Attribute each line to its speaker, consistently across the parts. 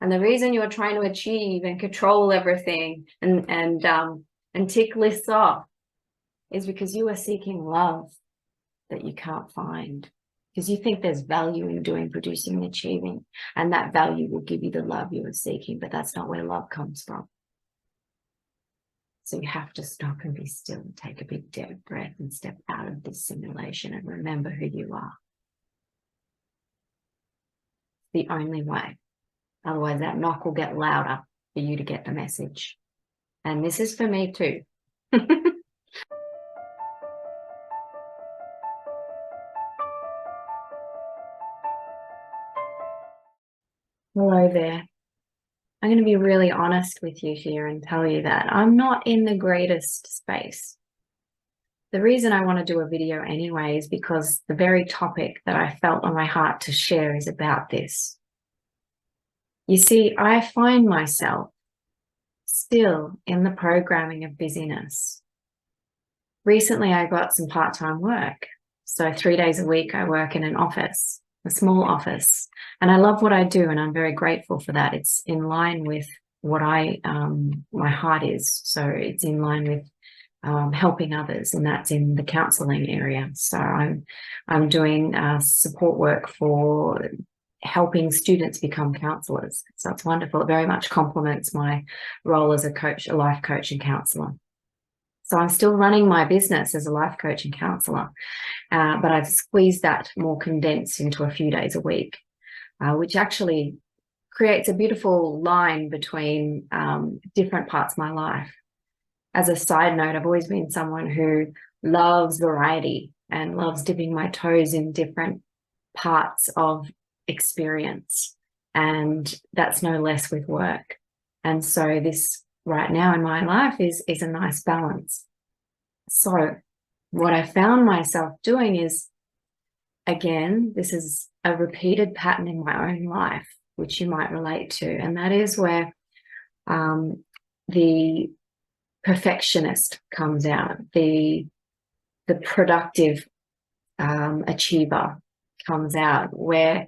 Speaker 1: And the reason you're trying to achieve and control everything and tick lists off is because you are seeking love that you can't find, because you think there's value in doing, producing, and achieving, and that value will give you the love you are seeking, but that's not where love comes from. So you have to stop and be still and take a big deep breath and step out of this simulation and remember who you are. The only way. Otherwise, that knock will get louder for you to get the message. And this is for me too. Hello there. I'm going to be really honest with you here and tell you that I'm not in the greatest space. The reason I want to do a video anyway is because the very topic that I felt on my heart to share is about this. You see, I find myself still in the programming of busyness. Recently, I got some part-time work. So 3 days a week, I work in an office, a small office, and I love what I do, and I'm very grateful for that. It's in line with what my heart is. So it's in line with helping others, and that's in the counseling area. So I'm doing support work for helping students become counselors. So it's wonderful. It very much complements my role as a coach, a life coach and counselor. So I'm still running my business as a life coach and counselor, but I've squeezed that more condensed into a few days a week, which actually creates a beautiful line between different parts of my life. As a side note, I've always been someone who loves variety and loves dipping my toes in different parts of experience, and that's no less with work. And so this right now in my life is a nice balance. So what I found myself doing is, again, this is a repeated pattern in my own life, which you might relate to, and that is where the perfectionist comes out, the productive achiever comes out, where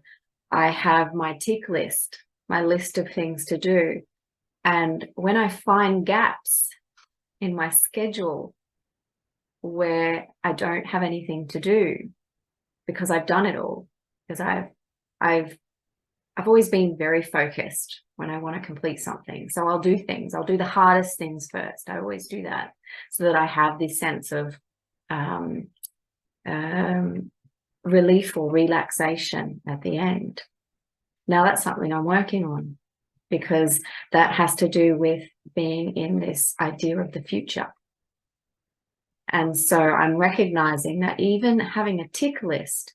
Speaker 1: I have my tick list, my list of things to do. And when I find gaps in my schedule where I don't have anything to do because I've done it all, because I've always been very focused when I want to complete something. So I'll do things. I'll do the hardest things first. I always do that so that I have this sense of relief or relaxation at the end. Now that's something I'm working on, because that has to do with being in this idea of the future. And so I'm recognizing that even having a tick list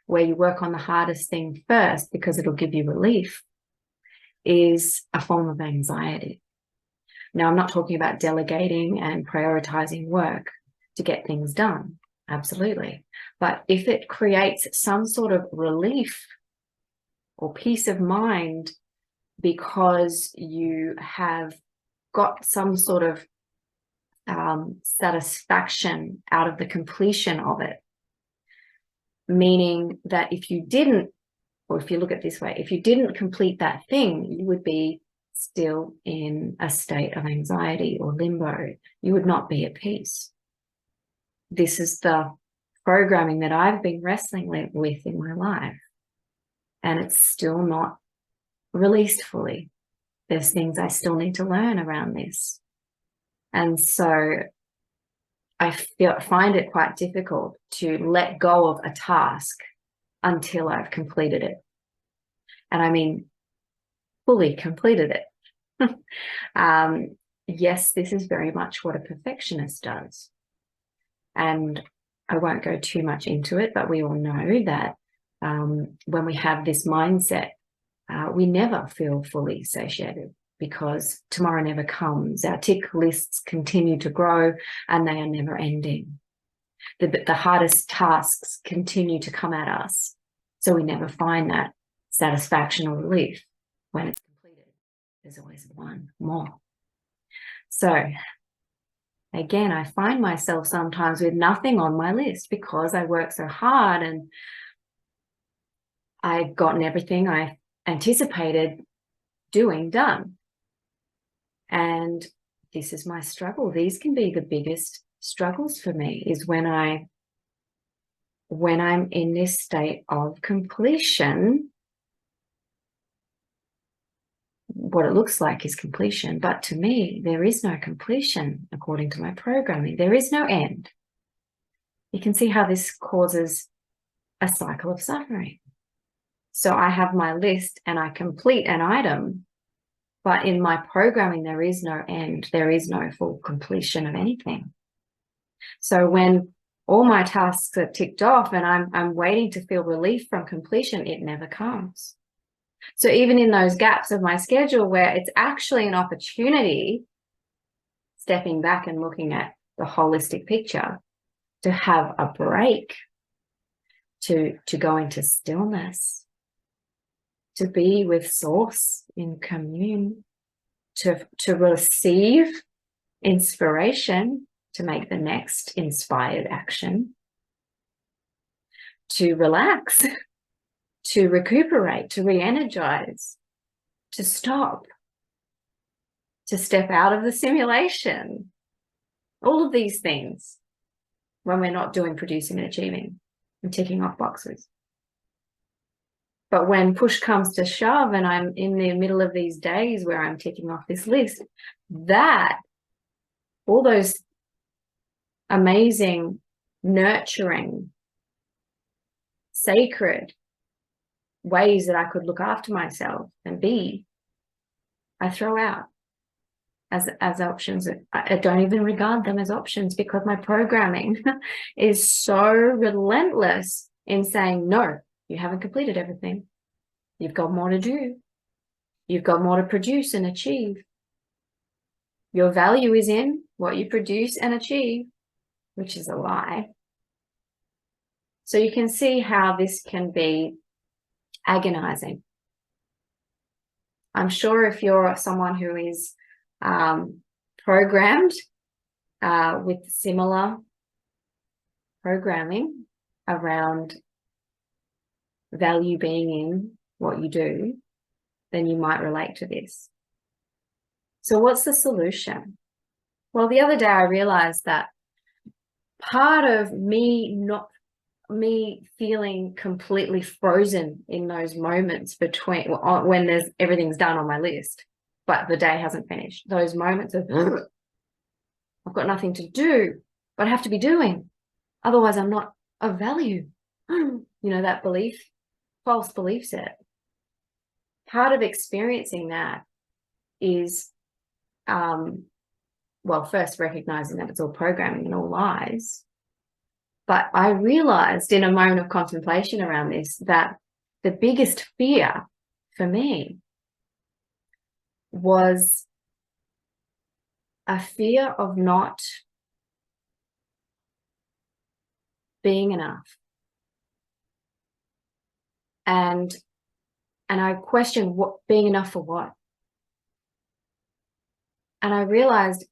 Speaker 1: where you work on the hardest thing first because it'll give you relief is a form of anxiety. Now, I'm not talking about delegating and prioritizing work to get things done. Absolutely. But if it creates some sort of relief or peace of mind because you have got some sort of satisfaction out of the completion of it, meaning that if you didn't, or if you look at it this way, if you didn't complete that thing, you would be still in a state of anxiety or limbo. You would not be at peace. This is the programming that I've been wrestling with in my life, and it's still not released fully. There's things I still need to learn around this. And so I find it quite difficult to let go of a task until I've completed it. And I mean, fully completed it. Yes, this is very much what a perfectionist does. And I won't go too much into it, but we all know that when we have this mindset, we never feel fully satiated, because tomorrow never comes. Our tick lists continue to grow and they are never ending. The hardest tasks continue to come at us. So we never find that satisfaction or relief when it's completed. There's always one more. So again, I find myself sometimes with nothing on my list because I work so hard and I've gotten everything I anticipated doing done. And this is my struggle. These can be the biggest struggles for me, is when I'm in this state of completion. What it looks like is completion, but to me, there is no completion according to my programming. There is no end. You can see how this causes a cycle of suffering. So I have my list and I complete an item, but in my programming, there is no end. There is no full completion of anything. So when all my tasks are ticked off and I'm waiting to feel relief from completion, it never comes. So even in those gaps of my schedule where it's actually an opportunity, stepping back and looking at the holistic picture, to have a break, to go into stillness, to be with Source in commune, to receive inspiration, to make the next inspired action, to relax, to recuperate, to re-energize, to stop, to step out of the simulation. All of these things when we're not doing, producing and achieving and ticking off boxes. But when push comes to shove and I'm in the middle of these days where I'm ticking off this list, that all those amazing, nurturing, sacred ways that I could look after myself and be, I throw out as options. I don't even regard them as options, because my programming is so relentless in saying, no, you haven't completed everything. You've got more to do. You've got more to produce and achieve. Your value is in what you produce and achieve, which is a lie. So you can see how this can be agonizing. I'm sure if you're someone who is programmed with similar programming around value being in what you do, then you might relate to this. So what's the solution? Well, the other day I realized that part of me feeling completely frozen in those moments between when everything's done on my list, but the day hasn't finished. Those moments of I've got nothing to do, but I have to be doing. Otherwise, I'm not of value. You know, that belief, false belief set. Part of experiencing that is, well, first recognizing that it's all programming and all lies. But I realized in a moment of contemplation around this that the biggest fear for me was a fear of not being enough. And I questioned, what being enough for what? And I realized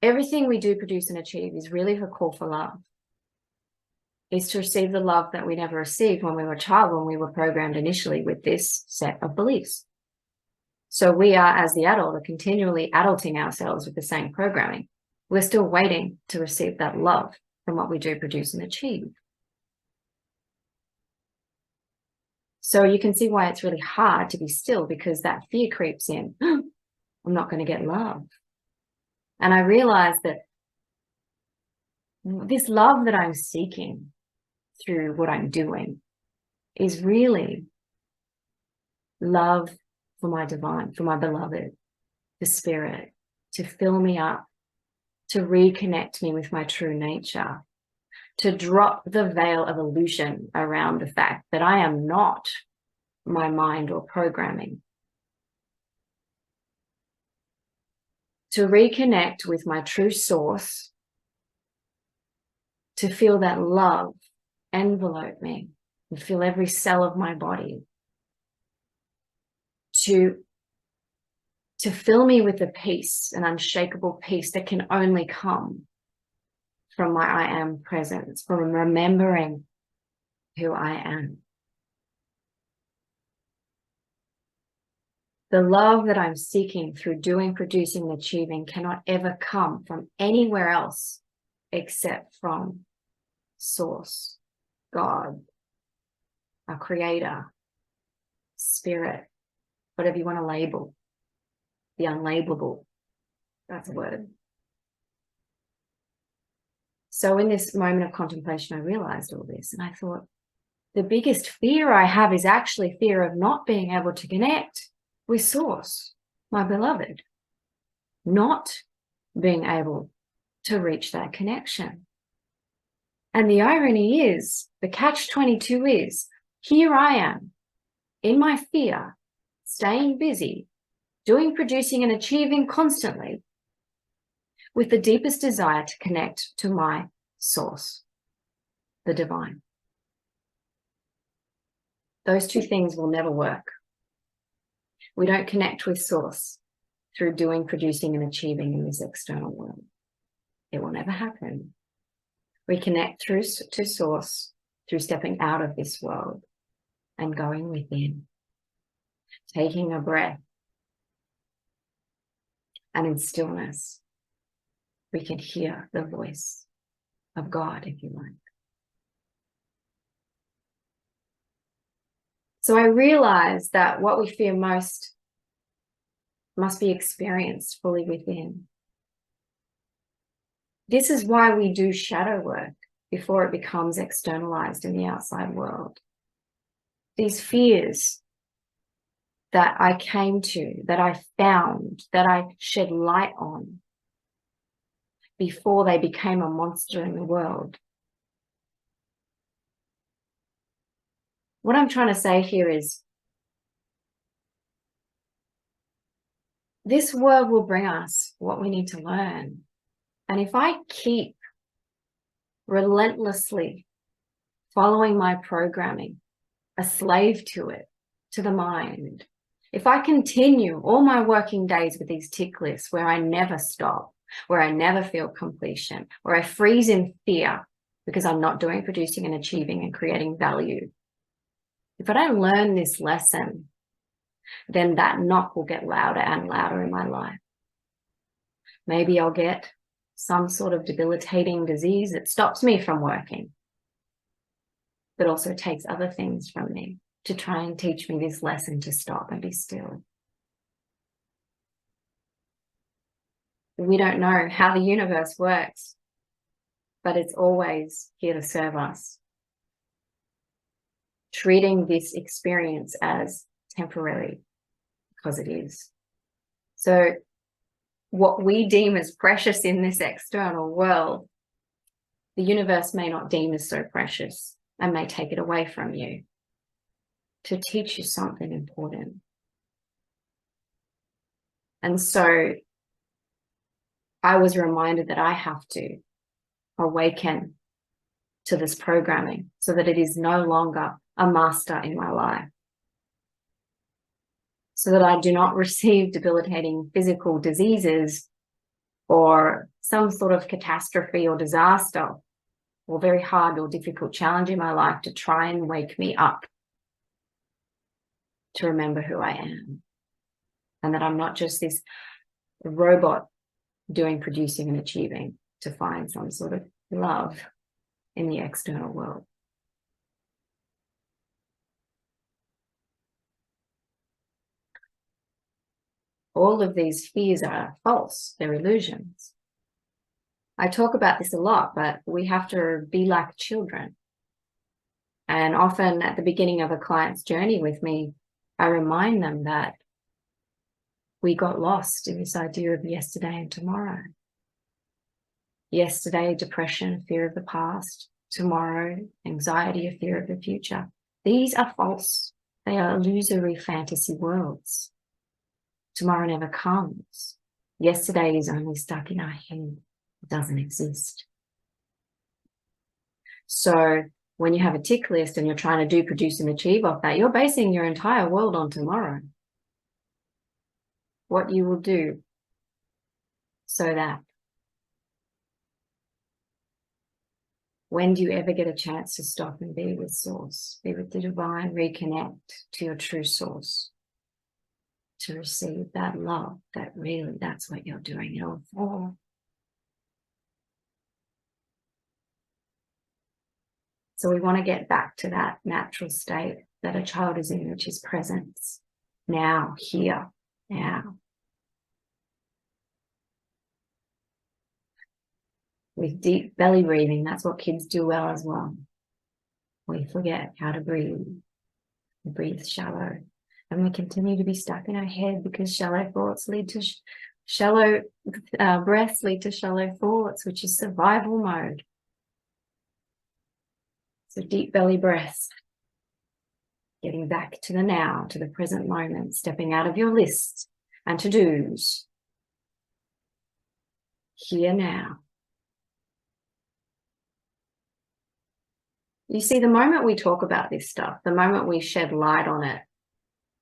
Speaker 1: everything we do, produce and achieve is really a call for love. Is to receive the love that we never received when we were a child, when we were programmed initially with this set of beliefs. So we are, as the adult, are continually adulting ourselves with the same programming. We're still waiting to receive that love from what we do, produce and achieve. So you can see why it's really hard to be still, because that fear creeps in. I'm not going to get love. And I realized that this love that I'm seeking through what I'm doing is really love for my divine, for my beloved, the spirit, to fill me up, to reconnect me with my true nature, to drop the veil of illusion around the fact that I am not my mind or programming, to reconnect with my true source, to feel that love envelope me and fill every cell of my body, to fill me with a peace, an unshakable peace that can only come from my I am presence, from remembering who I am. The love that I'm seeking through doing, producing, and achieving cannot ever come from anywhere else except from Source, God, our Creator, Spirit, whatever you want to label, the unlabelable. That's a word. So in this moment of contemplation, I realized all this, and I thought, the biggest fear I have is actually fear of not being able to connect with Source, my beloved, not being able to reach that connection. And the irony is, the catch-22 is, here I am, in my fear, staying busy, doing, producing, and achieving constantly, with the deepest desire to connect to my Source, the divine. Those two things will never work. We don't connect with Source through doing, producing, and achieving in this external world. It will never happen. We connect to Source through stepping out of this world and going within, taking a breath, and in stillness, we can hear the voice of God, if you like. So I realized that what we fear most must be experienced fully within. This is why we do shadow work before it becomes externalized in the outside world. These fears that I came to, that I found, that I shed light on before they became a monster in the world. What I'm trying to say here is, this world will bring us what we need to learn. And if I keep relentlessly following my programming, a slave to it, to the mind, if I continue all my working days with these tick lists where I never stop, where I never feel completion, where I freeze in fear because I'm not doing, producing, and achieving and creating value, if I don't learn this lesson, then that knock will get louder and louder in my life. Maybe I'll get some sort of debilitating disease that stops me from working, but also takes other things from me to try and teach me this lesson to stop and be still. We don't know how the universe works, but it's always here to serve us, treating this experience as temporary, because it is. So what we deem as precious in this external world, the universe may not deem as so precious and may take it away from you to teach you something important. And so I was reminded that I have to awaken to this programming so that it is no longer a master in my life, so that I do not receive debilitating physical diseases or some sort of catastrophe or disaster or very hard or difficult challenge in my life to try and wake me up to remember who I am, and that I'm not just this robot doing, producing, and achieving to find some sort of love in the external world. All of these fears are false, they're illusions. I talk about this a lot, but we have to be like children. And often at the beginning of a client's journey with me, I remind them that we got lost in this idea of yesterday and tomorrow. Yesterday, depression, fear of the past. Tomorrow, anxiety or fear of the future. These are false. They are illusory fantasy worlds. Tomorrow never comes. Yesterday is only stuck in our head. It doesn't exist. So when you have a tick list and you're trying to do, produce, and achieve off that, you're basing your entire world on tomorrow. What you will do so that when do you ever get a chance to stop and be with Source, be with the divine, reconnect to your true source? to receive that love, that really that's what you're doing it all for. So we want to get back to that natural state that a child is in, which is presence. Now, here, now. With deep belly breathing, that's what kids do well as well. We forget how to breathe. We breathe shallow. And we continue to be stuck in our head because shallow thoughts lead to shallow breaths lead to shallow thoughts, which is survival mode. So deep belly breaths. Getting back to the now, to the present moment, stepping out of your list and to-dos. Here now. You see, the moment we talk about this stuff, the moment we shed light on it,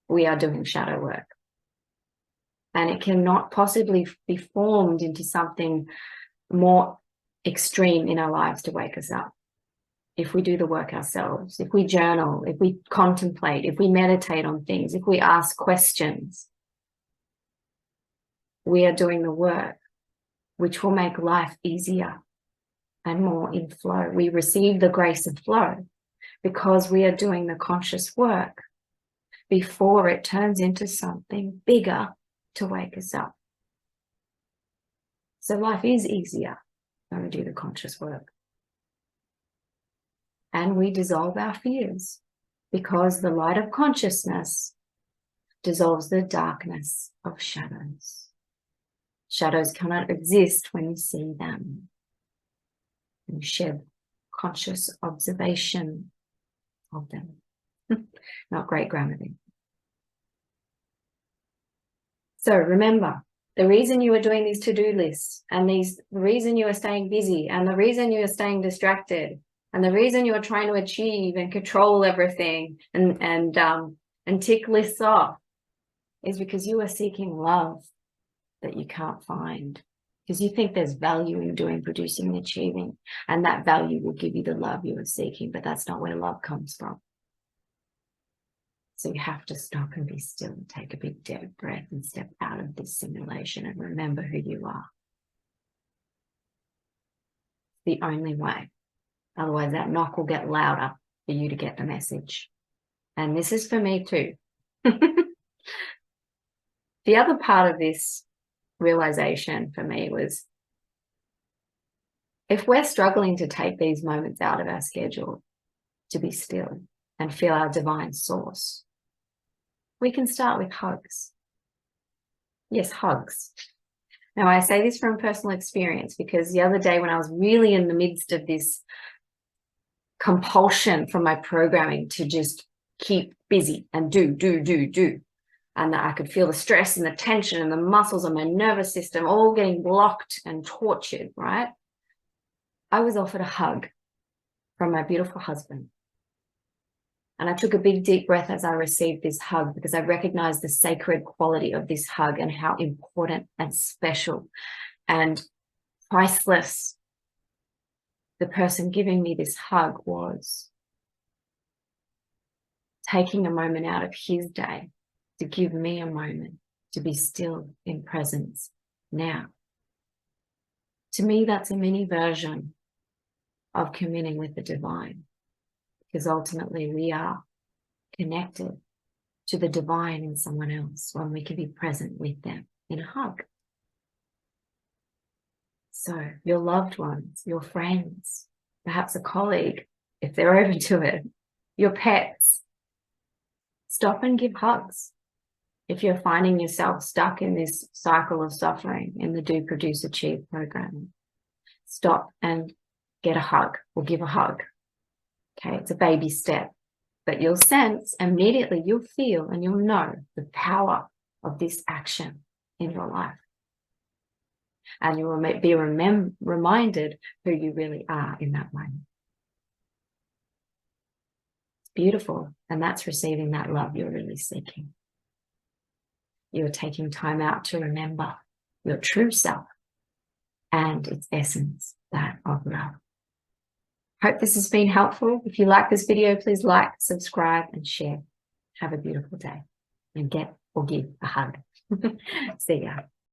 Speaker 1: we are doing shadow work. And it cannot possibly be formed into something more extreme in our lives to wake us up. If we do the work ourselves, if we journal, if we contemplate, if we meditate on things, if we ask questions, we are doing the work, which will make life easier and more in flow. We receive the grace of flow because we are doing the conscious work before it turns into something bigger to wake us up. So life is easier when we do the conscious work. And we dissolve our fears because the light of consciousness dissolves the darkness of shadows. Shadows cannot exist when you see them. And shed conscious observation of them. Not great grammar then. So remember, the reason you are doing these to-do lists and the reason you are staying busy and the reason you are staying distracted and the reason you are trying to achieve and control everything and tick lists off is because you are seeking love that you can't find. Because you think there's value in doing, producing, and achieving. And that value will give you the love you are seeking, but that's not where love comes from. So you have to stop and be still and take a big deep breath and step out of this simulation and remember who you are. The only way. Otherwise that knock will get louder for you to get the message. And this is for me too. The other part of this realization for me was, if we're struggling to take these moments out of our schedule to be still and feel our divine source, we can start with hugs. Yes, hugs. Now, I say this from personal experience because the other day when I was really in the midst of this compulsion from my programming to just keep busy and do, and that I could feel the stress and the tension and the muscles of my nervous system all getting blocked and tortured, right? I was offered a hug from my beautiful husband. And I took a big deep breath as I received this hug because I recognized the sacred quality of this hug and how important and special and priceless the person giving me this hug was. Taking a moment out of his day to give me a moment to be still in presence now. To me, that's a mini version of communing with the divine, because ultimately we are connected to the divine in someone else when we can be present with them in a hug. So your loved ones, your friends, perhaps a colleague, if they're open to it, your pets, stop and give hugs. If you're finding yourself stuck in this cycle of suffering in the do, produce, achieve programming, stop and get a hug or give a hug. Okay, it's a baby step, but you'll sense immediately, you'll feel and you'll know the power of this action in your life. And you will be reminded who you really are in that moment. It's beautiful, and that's receiving that love you're really seeking. You're taking time out to remember your true self and its essence, that of love. Hope this has been helpful. If you like this video, please like, subscribe, and share. Have a beautiful day and get or give a hug. See ya.